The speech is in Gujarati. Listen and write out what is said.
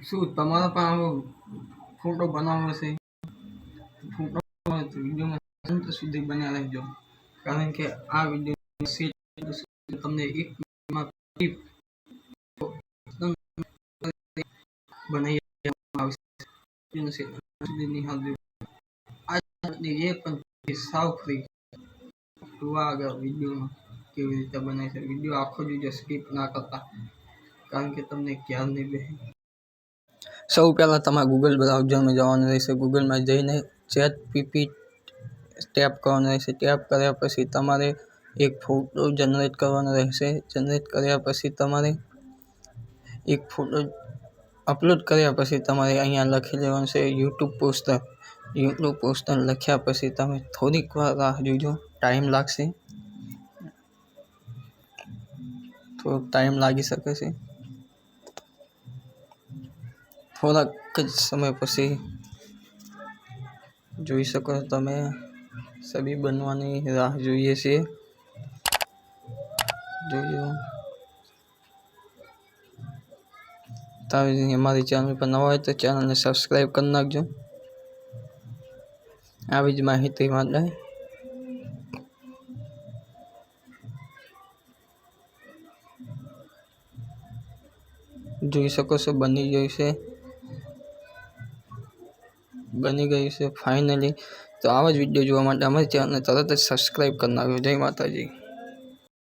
શું તમારા પણ આવો ફોટો બનાવવો છે? ફોટો વિડીયોમાં અંત સુધી બન્યા રહેજો, કારણ કે આ વિડીયો તમને એક ટીપ બનાવી આવશે. એ પણ સાવ ફ્રી. જોવા આગળ વિડીયોમાં કેવી રીતે બનાવી છે. વિડીયો આખો જોજો, સ્કીપ ના કરતા, કારણ કે તમને ખ્યાલ નહીં બે. સૌ પહેલાં તમારે ગૂગલ બ્રાઉઝરમાં જવાનું રહેશે. ગૂગલમાં જઈને ChatGPT ટેપ કરવાનું રહેશે. ટેપ કર્યા પછી તમારે એક ફોટો જનરેટ કરવાનો રહેશે. જનરેટ કર્યા પછી તમારે એક ફોટો અપલોડ કર્યા પછી તમારે અહીંયા લખી લેવાનું છે યુટ્યુબ પોસ્ટર. યુટ્યુબ પોસ્ટર લખ્યા પછી તમે થોડીક વાર રાહ જોજો, ટાઈમ લાગશે, થોડોક ટાઈમ લાગી શકે છે. થોડાક જ સમય પછી જોઈ શકો છો તમે છબી બનવાની રાહ જોઈએ છીએ. જોજો. અમારી ચેનલ પર નવા હોય તો ચેનલને સબસ્ક્રાઈબ કરી નાખજો. આવી જ માહિતી માટે જોઈ શકો છો બની ગયું છે ફાઇનલી. તો આવા જ વિડીયો જોવા માટે અમારી ચેનલને તરત જ સબસ્ક્રાઈબ કરી નાખજો. જય માતાજી.